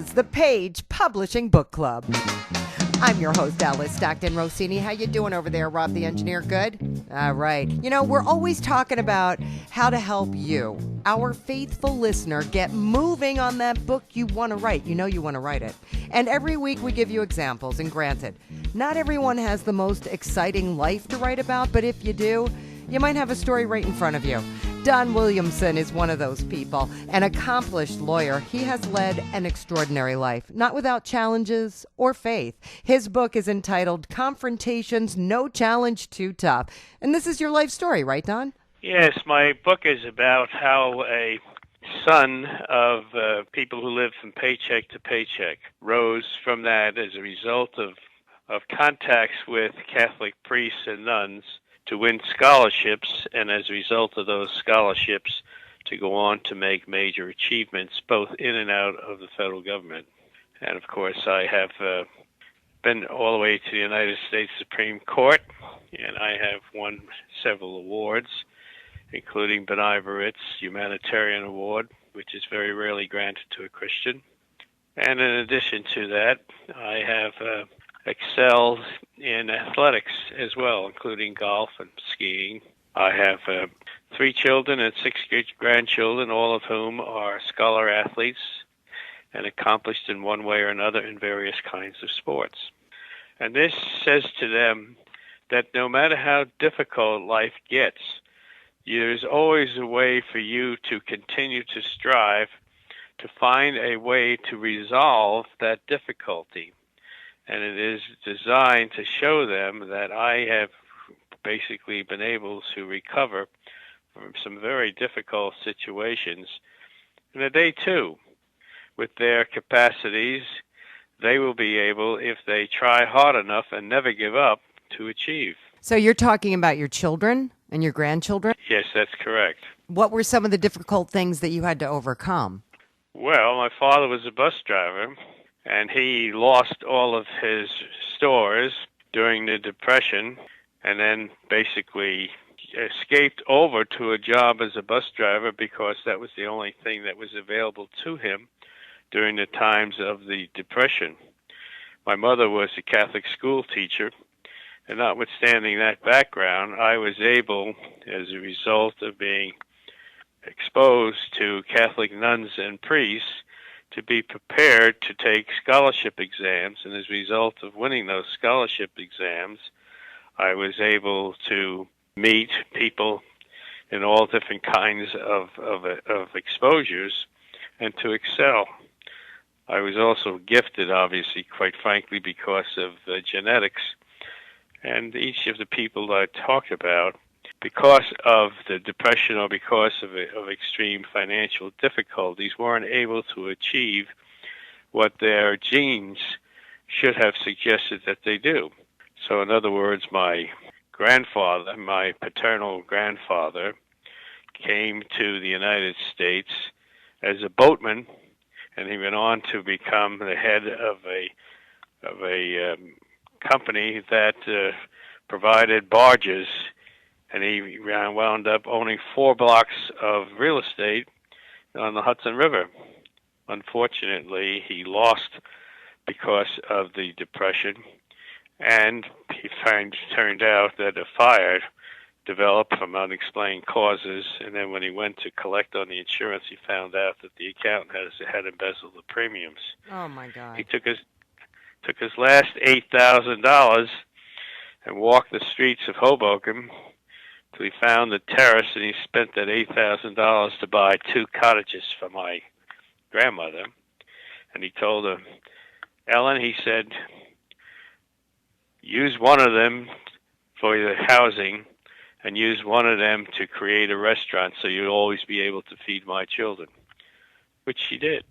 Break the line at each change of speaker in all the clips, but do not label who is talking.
is the Page Publishing Book Club. I'm your host, Alice Stockton Rossini. How you doing over there, Rob the Engineer? Good? All right. You know, we're always talking about how to help you, our faithful listener, get moving on that book you want to write. You know you want to write it. And every week we give you examples. And granted, not everyone has the most exciting life to write about, but if you do, you might have a story right in front of you. Don Williamson is one of those people, an accomplished lawyer. He has led an extraordinary life, not without challenges or faith. His book is entitled Confrontations, No Challenge Too Tough. And this is your life story, right, Don?
Yes, my book is about how a son of people who live from paycheck to paycheck rose from that as a result of contacts with Catholic priests and nuns to win scholarships, and as a result of those scholarships to go on to make major achievements both in and out of the federal government. And of course I have been all the way to the United States Supreme Court, and I have won several awards, including B'nai B'rit's Humanitarian Award, which is very rarely granted to a Christian. And in addition to that, I have excelled in athletics as well, including golf and skiing. I have 3 children and 6 grandchildren, all of whom are scholar athletes and accomplished in one way or another in various kinds of sports. And this says to them that no matter how difficult life gets, there's always a way for you to continue to strive to find a way to resolve that difficulty. And it is designed to show them that I have basically been able to recover from some very difficult situations. And that they, too, with their capacities, they will be able, if they try hard enough and never give up, to achieve.
So you're talking about your children and your grandchildren?
Yes, that's correct.
What were some of the difficult things that you had to overcome?
Well, my father was a bus driver, and he lost all of his stores during the Depression, and then basically escaped over to a job as a bus driver because that was the only thing that was available to him during the times of the Depression. My mother was a Catholic school teacher, and notwithstanding that background, I was able, as a result of being exposed to Catholic nuns and priests, to be prepared to take scholarship exams, and as a result of winning those scholarship exams, I was able to meet people in all different kinds of exposures and to excel. I was also gifted, obviously, quite frankly, because of genetics, and each of the people that I talked about, because of the Depression or because of extreme financial difficulties, weren't able to achieve what their genes should have suggested that they do. So in other words, my grandfather, my paternal grandfather, came to the United States as a boatman, and he went on to become the head of a company that provided barges, and he wound up owning 4 blocks of real estate on the Hudson River. Unfortunately, he lost because of the Depression, and he turned out that a fire developed from unexplained causes, and then when he went to collect on the insurance, he found out that the accountant had embezzled the premiums.
Oh, my God.
He took his last $8,000 and walked the streets of Hoboken till he found the terrace, and he spent that $8,000 to buy 2 cottages for my grandmother. And he told her, Ellen, he said, use one of them for the housing and use one of them to create a restaurant so you'll always be able to feed my children, which she did.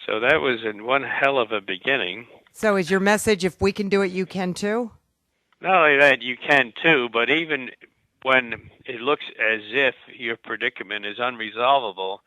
So that was one hell of a beginning.
So is your message, if we can do it, you can too?
Not only that, you can too, but even when it looks as if your predicament is unresolvable,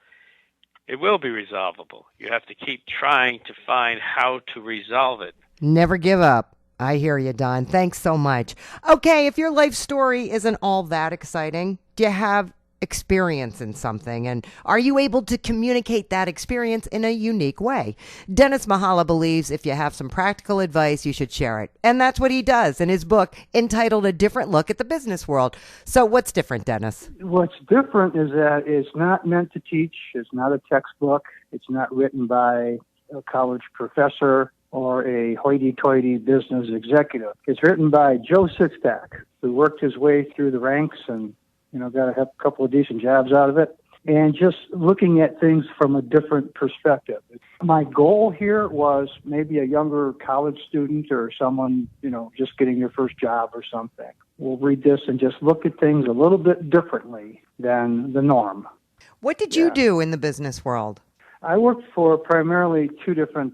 it will be resolvable. You have to keep trying to find how to resolve it.
Never give up. I hear you, Don. Thanks so much. Okay, if your life story isn't all that exciting, do you have experience in something, and are you able to communicate that experience in a unique way? Dennis Mahala believes if you have some practical advice, you should share it. And that's what he does in his book entitled A Different Look at the Business World. So what's different, Dennis?
What's different is that it's not meant to teach. It's not a textbook. It's not written by a college professor or a hoity-toity business executive. It's written by Joe Sixpack, who worked his way through the ranks and got a couple of decent jobs out of it, and just looking at things from a different perspective. My goal here was maybe a younger college student or someone, just getting their first job or something will read this and just look at things a little bit differently than the norm.
What did you do in the business world?
I worked for primarily two different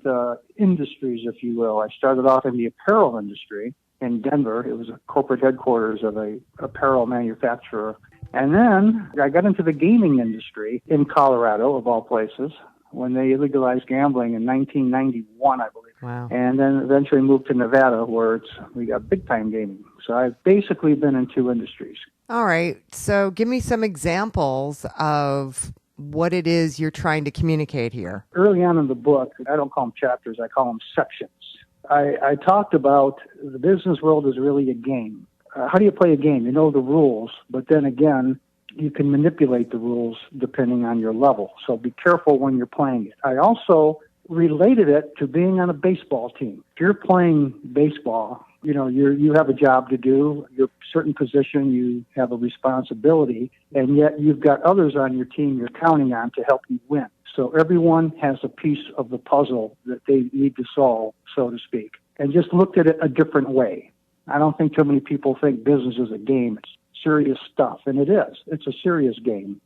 industries, if you will. I started off in the apparel industry in Denver. It was a corporate headquarters of a apparel manufacturer. And then I got into the gaming industry in Colorado, of all places, when they legalized gambling in 1991, I believe.
Wow.
And then eventually moved to Nevada, where we got big-time gaming. So I've basically been in two industries.
All right. So give me some examples of what it is you're trying to communicate here.
Early on in the book, I don't call them chapters, I call them sections. I talked about the business world is really a game. How do you play a game? You know the rules, but then again, you can manipulate the rules depending on your level. So be careful when you're playing it. I also related it to being on a baseball team. If you're playing baseball, you have a job to do. You're a certain position, you have a responsibility, and yet you've got others on your team you're counting on to help you win. So everyone has a piece of the puzzle that they need to solve, so to speak, and just looked at it a different way. I don't think too many people think business is a game. It's serious stuff, and it is. It's a serious game.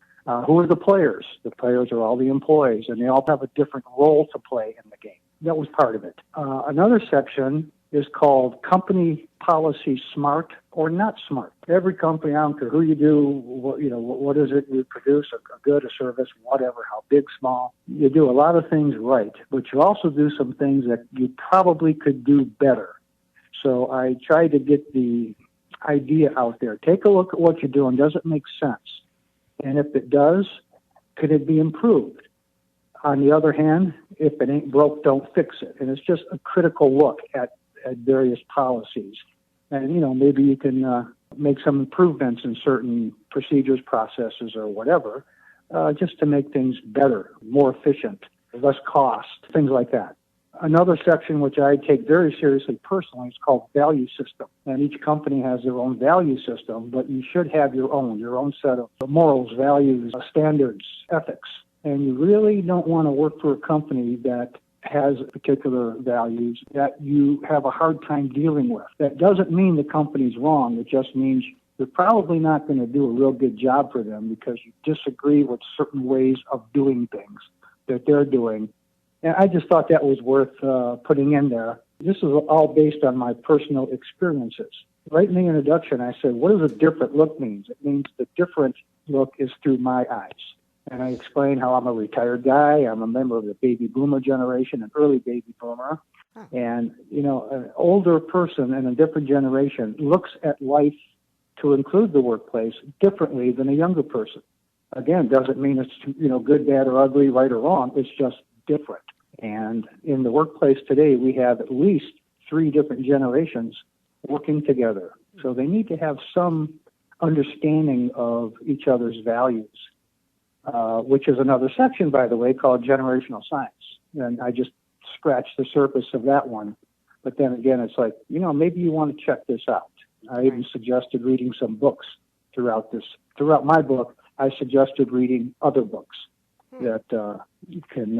Who are the players? The players are all the employees, and they all have a different role to play in the game. That was part of it. Another section is called Company Policy Smart or Not Smart. Every company, I don't care who you do, what is it you produce, a good, a service, whatever, how big, small. You do a lot of things right, but you also do some things that you probably could do better. So I try to get the idea out there. Take a look at what you're doing. Does it make sense? And if it does, could it be improved? On the other hand, if it ain't broke, don't fix it. And it's just a critical look at various policies. And, maybe you can make some improvements in certain procedures, processes, or whatever, just to make things better, more efficient, less cost, things like that. Another section which I take very seriously personally is called value system. And each company has their own value system, but you should have your own set of morals, values, standards, ethics. And you really don't want to work for a company that has particular values that you have a hard time dealing with. That doesn't mean the company's wrong. It just means you're probably not going to do a real good job for them because you disagree with certain ways of doing things that they're doing. And I just thought that was worth putting in there. This is all based on my personal experiences. Right in the introduction, I said, what does a different look mean? It means the different look is through my eyes. And I explain how I'm a retired guy. I'm a member of the baby boomer generation, an early baby boomer. And, an older person in a different generation looks at life, to include the workplace, differently than a younger person. Again, doesn't mean it's, good, bad, or ugly, right or wrong. It's just different. And in the workplace today, we have at least 3 different generations working together. So they need to have some understanding of each other's values, which is another section, by the way, called generational science. And I just scratched the surface of that one. But then again, it's like, maybe you want to check this out. I even suggested reading some books throughout my book. I suggested reading other books that can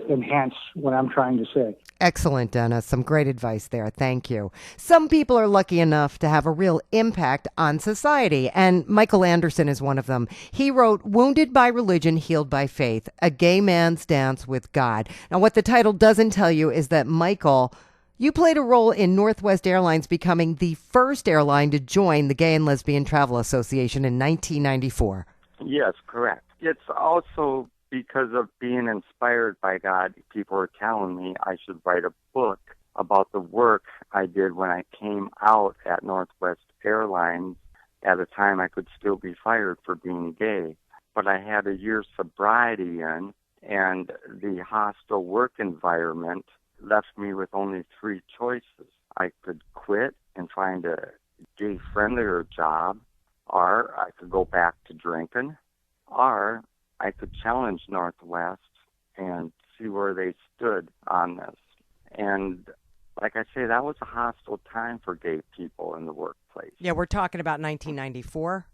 enhance what I'm trying to say.
Excellent, Dennis. Some great advice there. Thank you. Some people are lucky enough to have a real impact on society, and Michael Anderson is one of them. He wrote Wounded by Religion, Healed by Faith, A Gay Man's Dance with God. Now, what the title doesn't tell you is that, Michael, you played a role in Northwest Airlines becoming the first airline to join the Gay and Lesbian Travel Association in 1994.
Yes, correct. It's also because of being inspired by God. People were telling me I should write a book about the work I did when I came out at Northwest Airlines at a time I could still be fired for being gay. But I had a year's sobriety in, and the hostile work environment left me with only three choices. I could quit and find a gay-friendlier job, or I could go back to drinking, or I could challenge Northwest and see where they stood on this. And like I say, that was a hostile time for gay people in the workplace.
Yeah, we're talking about 1994.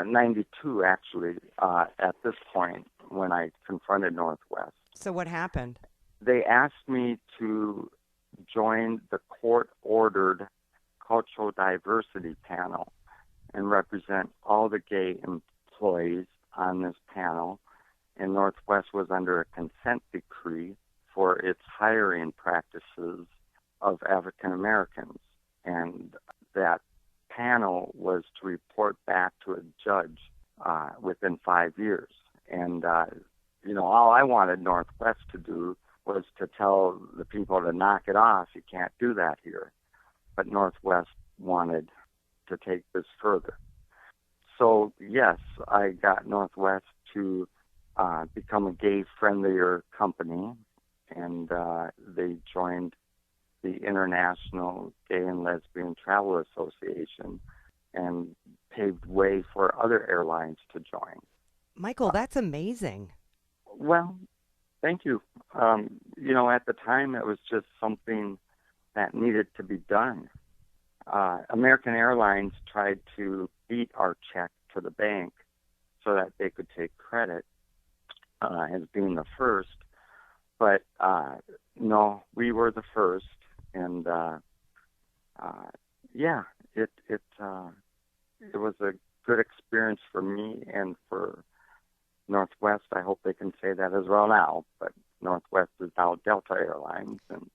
92, actually, at this point when I confronted Northwest.
So what happened?
They asked me to join the court-ordered cultural diversity panel and represent all the gay employees on this panel. And Northwest was under a consent decree for its hiring practices of African Americans. And that panel was to report back to a judge within 5 years. And, all I wanted Northwest to do was to tell the people to knock it off. You can't do that here. But Northwest wanted to take this further. So, yes, I got Northwest to become a gay-friendlier company, and they joined the International Gay and Lesbian Travel Association and paved way for other airlines to join.
Michael, that's amazing.
Well, thank you. At the time, it was just something that needed to be done. American Airlines tried to beat our check to the bank so that they could take credit as being the first. But no, we were the first. And it was a good experience for me and for Northwest. I hope they can say that as well now. But Northwest is now Delta Airlines, and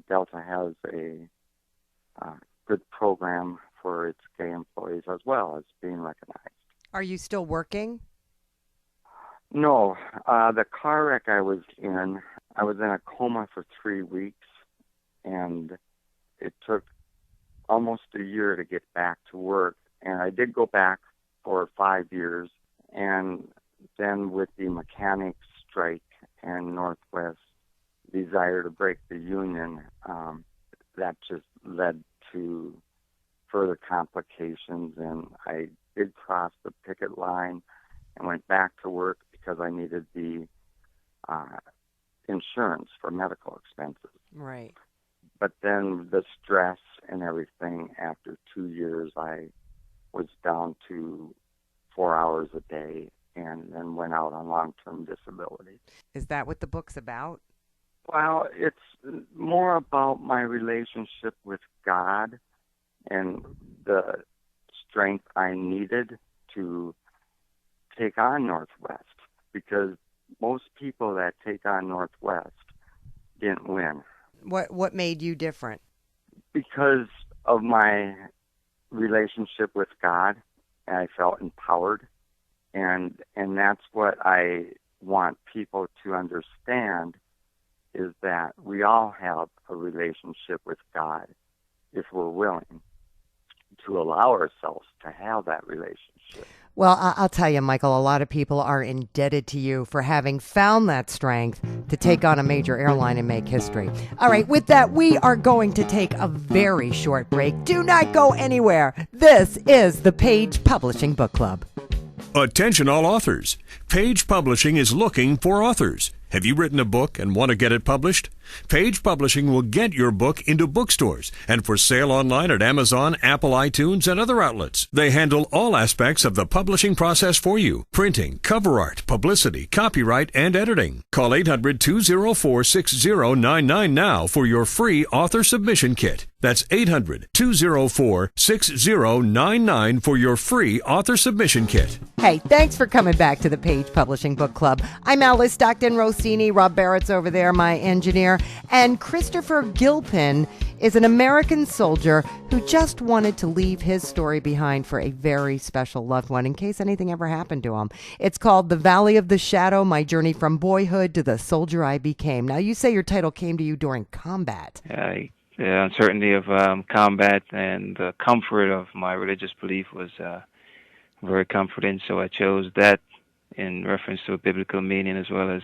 Delta has a good program for its gay employees as well as being recognized.
Are you still working?
No. The car wreck I was in a coma for 3 weeks, and it took almost a year to get back to work. And I did go back for 5 years, and then with the mechanics strike and Northwest's desire to break the union, that just led to further complications, and I did cross the picket line and went back to work because I needed the insurance for medical expenses.
Right.
But then the stress and everything, after 2 years, I was down to 4 hours a day and then went out on long-term disability.
Is that what the book's about?
Well, it's more about my relationship with God and the strength I needed to take on Northwest, because most people that take on Northwest didn't win.
What made you different?
Because of my relationship with God, I felt empowered, and that's what I want people to understand, is that we all have a relationship with God if we're willing to allow ourselves to have that relationship.
Well, I'll tell you, Michael, a lot of people are indebted to you for having found that strength to take on a major airline and make history. All right, with that, we are going to take a very short break. Do not go anywhere. This is the Page Publishing Book Club.
Attention all authors. Page Publishing is looking for authors. Have you written a book and want to get it published? Page Publishing will get your book into bookstores and for sale online at Amazon, Apple iTunes, and other outlets. They handle all aspects of the publishing process for you: printing, cover art, publicity, copyright, and editing. Call 800-204-6099 now for your free author submission kit. That's 800-204-6099 for your free author submission kit.
Hey, thanks for coming back to the Page Publishing Book Club. I'm Alice Stockton Rossini. Rob Barrett's over there, my engineer. And Christopher Gilpin is an American soldier who just wanted to leave his story behind for a very special loved one in case anything ever happened to him. It's called The Valley of the Shadow, My Journey from Boyhood to the Soldier I Became. Now, you say your title came to you during combat.
the uncertainty of combat and the comfort of my religious belief was very comforting. So I chose that in reference to a biblical meaning, as well as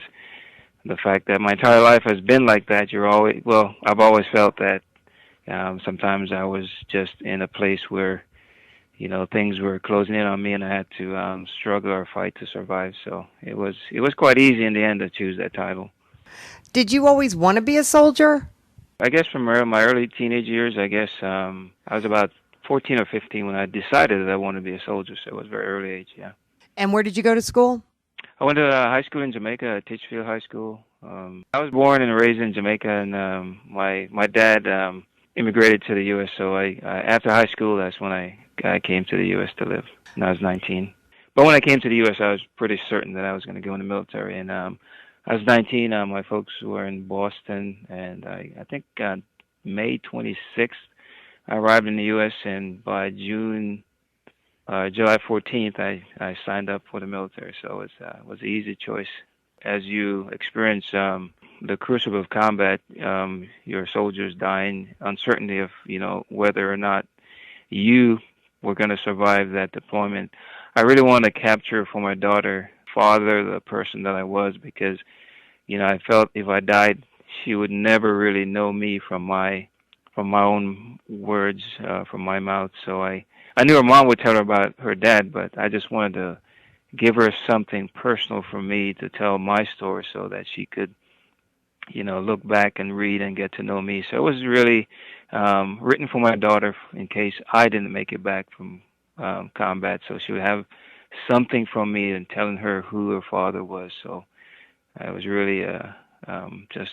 the fact that my entire life has been like that. I've always felt that sometimes I was just in a place where, things were closing in on me, and I had to struggle or fight to survive. So it was quite easy in the end to choose that title.
Did you always want to be a soldier?
I guess from my early teenage years, I was about 14 or 15 when I decided that I wanted to be a soldier. So it was a very early age, yeah.
And where did you go to school?
I went to high school in Jamaica, Titchfield High School. I was born and raised in Jamaica, and my dad immigrated to the U.S. So after high school, that's when I came to the U.S. to live. And I was 19. But when I came to the U.S., I was pretty certain that I was going to go in the military. And I was 19. My folks were in Boston, and I think May 26th, I arrived in the U.S. And by July 14th, I signed up for the military. So it was an easy choice. As you experience the crucible of combat, your soldiers dying, uncertainty of whether or not you were going to survive that deployment. I really wanted to capture for my daughter, father, the person that I was, because I felt if I died, she would never really know me from my own words, from my mouth. So I knew her mom would tell her about her dad, but I just wanted to give her something personal from me to tell my story so that she could, look back and read and get to know me. So it was really written for my daughter in case I didn't make it back from combat. So she would have something from me and telling her who her father was. So it was really just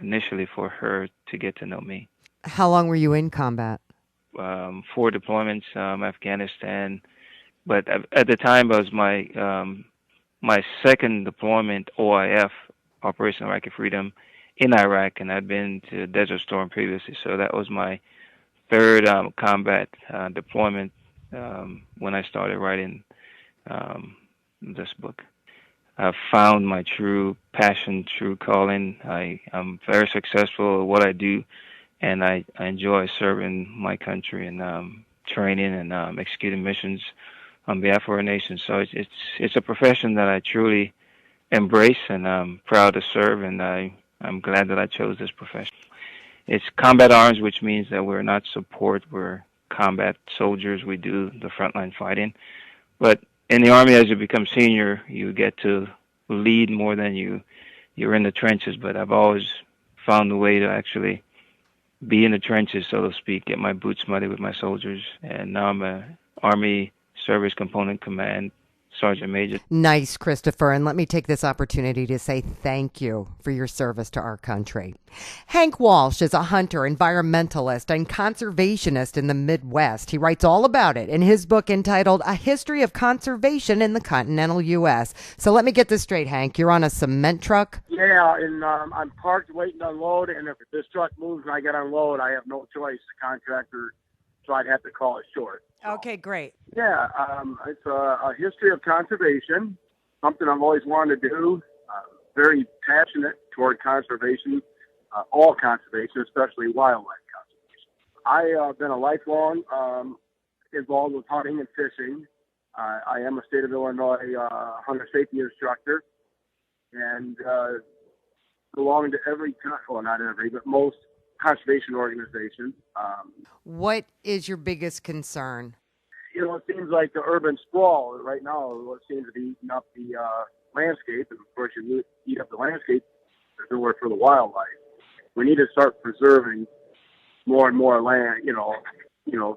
initially for her to get to know me.
How long were you in combat?
4 deployments, Afghanistan. But at the time, it was my second deployment, OIF, Operation Iraqi Freedom, in Iraq, and I'd been to Desert Storm previously. So that was my third combat deployment when I started writing this book. I've found my true passion, true calling. I'm very successful at what I do, and I enjoy serving my country and training and executing missions on behalf of our nation. So it's a profession that I truly embrace, and I'm proud to serve, and I'm glad that I chose this profession. It's combat arms, which means that we're not support, we're combat soldiers. We do the frontline fighting. But in the Army, as you become senior, you get to lead more than you're in the trenches. But I've always found a way to actually be in the trenches, so to speak, get my boots muddy with my soldiers. And now I'm a Army Service Component Command Sergeant Major.
Nice, Christopher. And let me take this opportunity to say thank you for your service to our country. Hank Walsh is a hunter, environmentalist, and conservationist in the Midwest. He writes all about it in his book entitled A History of Conservation in the Continental U.S. So let me get this straight, Hank. You're on a cement truck?
Yeah, and I'm parked waiting to unload, and if this truck moves and I get unload, I have no choice. The contractor, so I'd have to call it short. So,
okay, great.
Yeah, it's a history of conservation, something I've always wanted to do. Very passionate toward conservation, all conservation, especially wildlife conservation. I've been a lifelong involved with hunting and fishing. I am a state of Illinois hunter safety instructor, and belong to not every, but most conservation organizations.
What is your biggest concern?
It seems like the urban sprawl right now, what seems to be eating up the landscape, and of course you eat up the landscape, there's nowhere for the wildlife. We need to start preserving more and more land,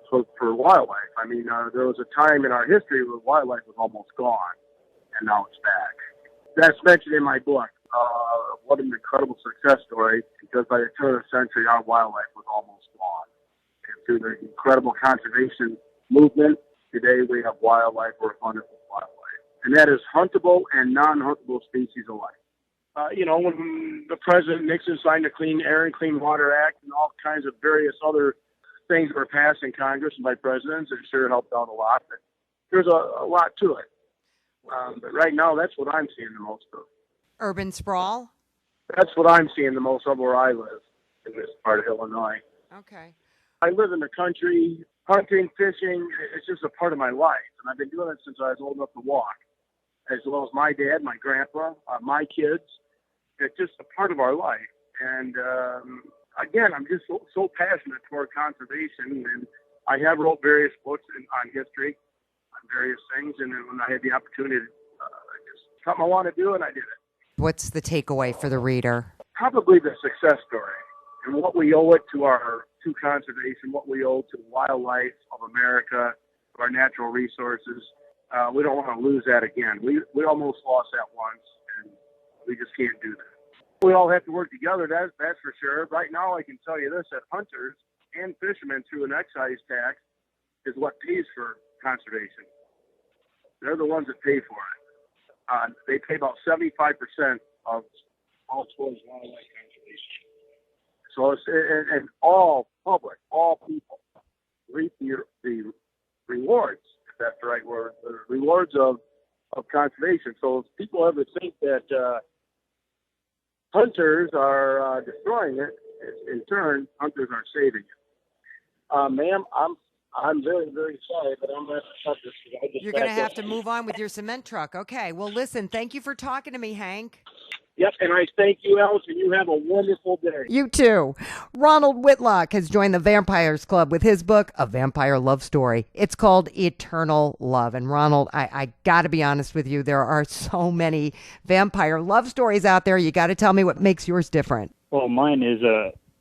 for wildlife. I mean, there was a time in our history where wildlife was almost gone, and now it's back. That's mentioned in my book. What an incredible success story, because by the turn of the century, our wildlife was almost gone. And through the incredible conservation movement, today we have wildlife, we're abundant with wildlife. And that is huntable and non-huntable species alike. When the President Nixon signed the Clean Air and Clean Water Act and all kinds of various other things that were passed in Congress and by presidents, it sure helped out a lot. But there's a lot to it. But right now, that's what I'm seeing the most of.
Urban sprawl?
That's what I'm seeing the most of where I live in this part of Illinois.
Okay.
I live in the country. Hunting, fishing, it's just a part of my life. And I've been doing it since I was old enough to walk, as well as my dad, my grandpa, my kids. It's just a part of our life. And again, I'm just so passionate toward conservation. And I have wrote various books on history, on various things. And then when I had the opportunity, just something I want to do, and I did it.
What's the takeaway for the reader?
Probably the success story and what we owe it to conservation, what we owe to wildlife of America, to our natural resources. We don't want to lose that again. We almost lost that once, and we just can't do that. We all have to work together, that's for sure. Right now, I can tell you this, that hunters and fishermen through an excise tax is what pays for conservation. They're the ones that pay for it. They pay about 75% of all towards wildlife conservation. So it's, and all public, all people reap the rewards, if that's the right word, the rewards of conservation. So if people ever think that hunters are destroying it, in turn, hunters are saving it. Ma'am, I'm very, very sorry, but I'm going to cut this.
You're going to have to move on with your cement truck. Okay. Well, listen, thank you for talking to me, Hank.
Yep, and I thank you, Alice, and you have a wonderful day.
You too. Ronald Whitlock has joined the Vampires Club with his book, A Vampire Love Story. It's called Eternal Love. And Ronald, I got to be honest with you, there are so many vampire love stories out there. You got to tell me what makes yours different.
Well, mine is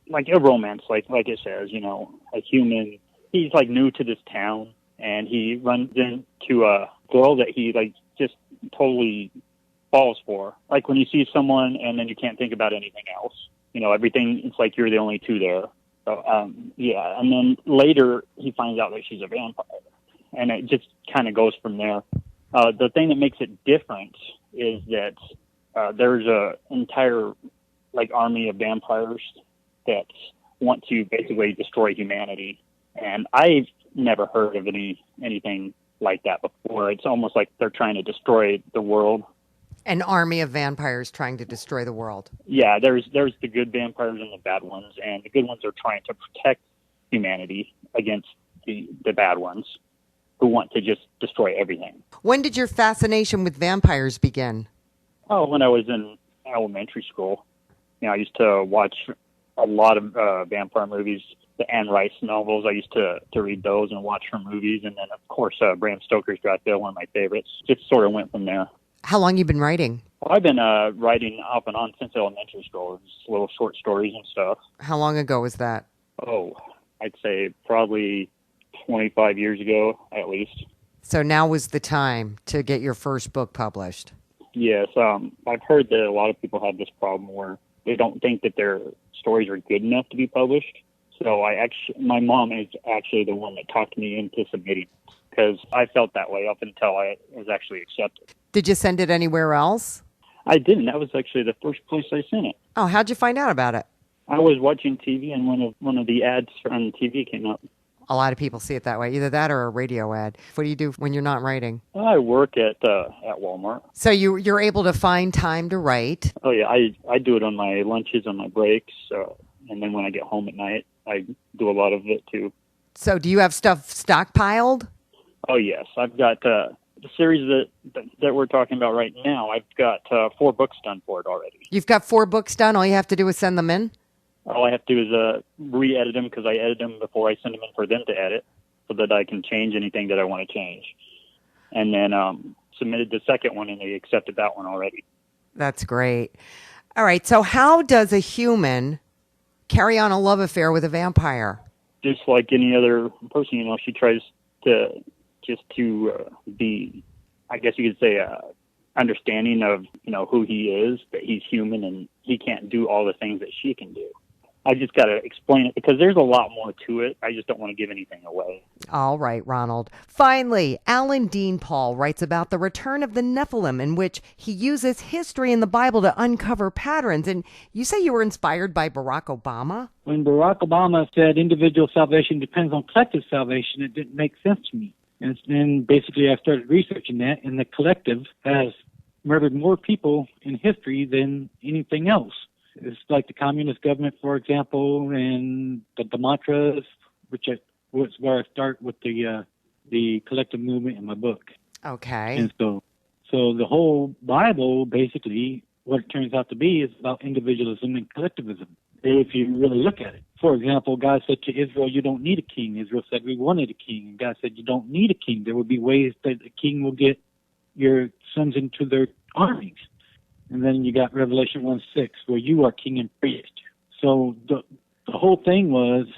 like a romance, like it says, a human. He's like new to this town, and he runs into a girl that he like just totally falls for. Like when you see someone and then you can't think about anything else. Everything, it's like you're the only two there. So, yeah. And then later he finds out that she's a vampire. And it just kind of goes from there. The thing that makes it different is that there's a entire like army of vampires that want to basically destroy humanity. And I've never heard of anything like that before. It's almost like they're trying to destroy the world.
An army of vampires trying to destroy the world.
Yeah, there's the good vampires and the bad ones, and the good ones are trying to protect humanity against the bad ones who want to just destroy everything.
When did your fascination with vampires begin?
Oh, when I was in elementary school. I used to watch a lot of vampire movies. The Anne Rice novels, I used to read those and watch her movies. And then, of course, Bram Stoker's Dracula, one of my favorites. Just sort of went from there.
How long you been writing?
Well, I've been writing off and on since elementary school, just little short stories and stuff.
How long ago was that?
Oh, I'd say probably 25 years ago, at least.
So now was the time to get your first book published?
Yes. I've heard that a lot of people have this problem where they don't think that their stories are good enough to be published. So my mom is actually the one that talked me into submitting because I felt that way up until I was actually accepted.
Did you send it anywhere else?
I didn't. That was actually the first place I sent it.
Oh, how'd you find out about it?
I was watching TV and one of the ads on TV came up.
A lot of people see it that way, either that or a radio ad. What do you do when you're not writing?
I work at Walmart.
So you're able to find time to write?
Oh, yeah. I do it on my lunches, on my breaks, and then when I get home at night, I do a lot of it, too.
So do you have stuff stockpiled?
Oh, yes. I've got the series that we're talking about right now. I've got 4 books done for it already.
You've got 4 books done? All you have to do is send them in?
All I have to do is re-edit them because I edit them before I send them in for them to edit so that I can change anything that I want to change. And then submitted the second one, and they accepted that one already.
That's great. All right, so how does a human carry on a love affair with a vampire?
Just like any other person, she tries to be, I guess you could say, understanding of, who he is, that he's human and he can't do all the things that she can do. I just got to explain it because there's a lot more to it. I just don't want to give anything away.
All right, Ronald. Finally, Alan Dean Paul writes about the return of the Nephilim, in which he uses history in the Bible to uncover patterns. And you say you were inspired by Barack Obama?
When Barack Obama said individual salvation depends on collective salvation, it didn't make sense to me. And then basically I started researching that, and the collective has murdered more people in history than anything else. It's like the communist government, for example, and the mantras, was where I start with the collective movement in my book.
Okay.
And so the whole Bible, basically, what it turns out to be is about individualism and collectivism, if you really look at it. For example, God said to Israel, you don't need a king. Israel said, we wanted a king. And God said, you don't need a king. There will be ways that the king will get your sons into their armies. And then you got Revelation 1:6, where you are king and priest. So the whole thing was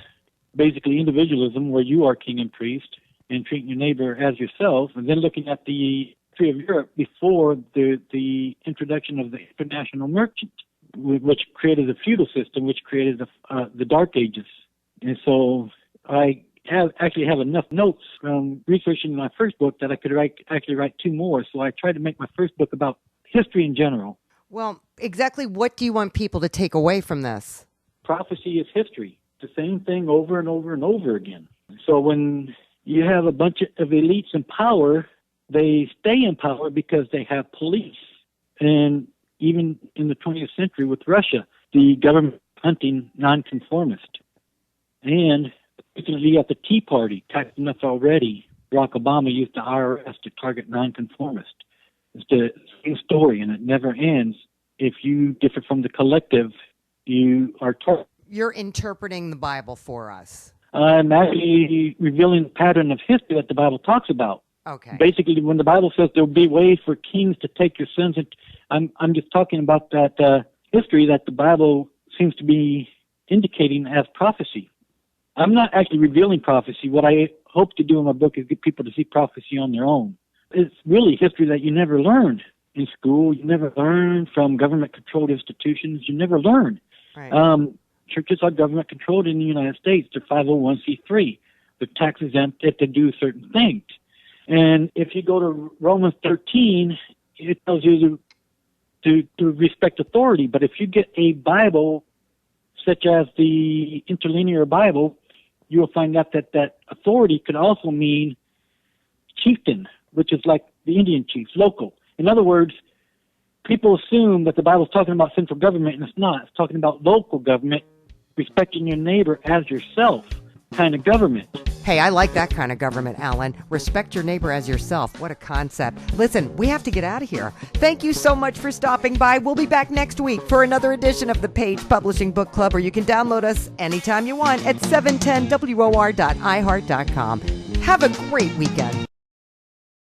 basically individualism, where you are king and priest, and treating your neighbor as yourself, and then looking at the history of Europe before the introduction of the international merchant, which created the feudal system, which created the Dark Ages. And so I actually have enough notes from researching my first book that I could actually write 2 more. So I tried to make my first book about history in general.
Well, exactly what do you want people to take away from this?
Prophecy is history. The same thing over and over and over again. So when you have a bunch of elites in power, they stay in power because they have police. And even in the 20th century with Russia, the government hunting nonconformists. And particularly at the Tea Party, taxing us already, Barack Obama used the IRS to target nonconformists. It's the same story, and it never ends. If you differ from the collective, you are targeted.
You're interpreting the Bible for us.
I'm actually revealing the pattern of history that the Bible talks about.
Okay.
Basically, when the Bible says there will be ways for kings to take your sons, I'm just talking about that history that the Bible seems to be indicating as prophecy. I'm not actually revealing prophecy. What I hope to do in my book is get people to see prophecy on their own. It's really history that you never learned in school. You never learned from government-controlled institutions. You never learned.
Right.
Churches are government-controlled in the United States. They're 501c3. They're tax-exempt if they do certain things. And if you go to Romans 13, it tells you to respect authority. But if you get a Bible such as the Interlinear Bible, you will find out that authority could also mean chieftain, which is like the Indian chiefs, local. In other words, people assume that the Bible is talking about central government, and it's not. It's talking about local government, respecting your neighbor as yourself kind of government.
Hey, I like that kind of government, Alan. Respect your neighbor as yourself. What a concept. Listen, we have to get out of here. Thank you so much for stopping by. We'll be back next week for another edition of the Page Publishing Book Club, or you can download us anytime you want at 710WOR.iHeart.com. Have a great weekend.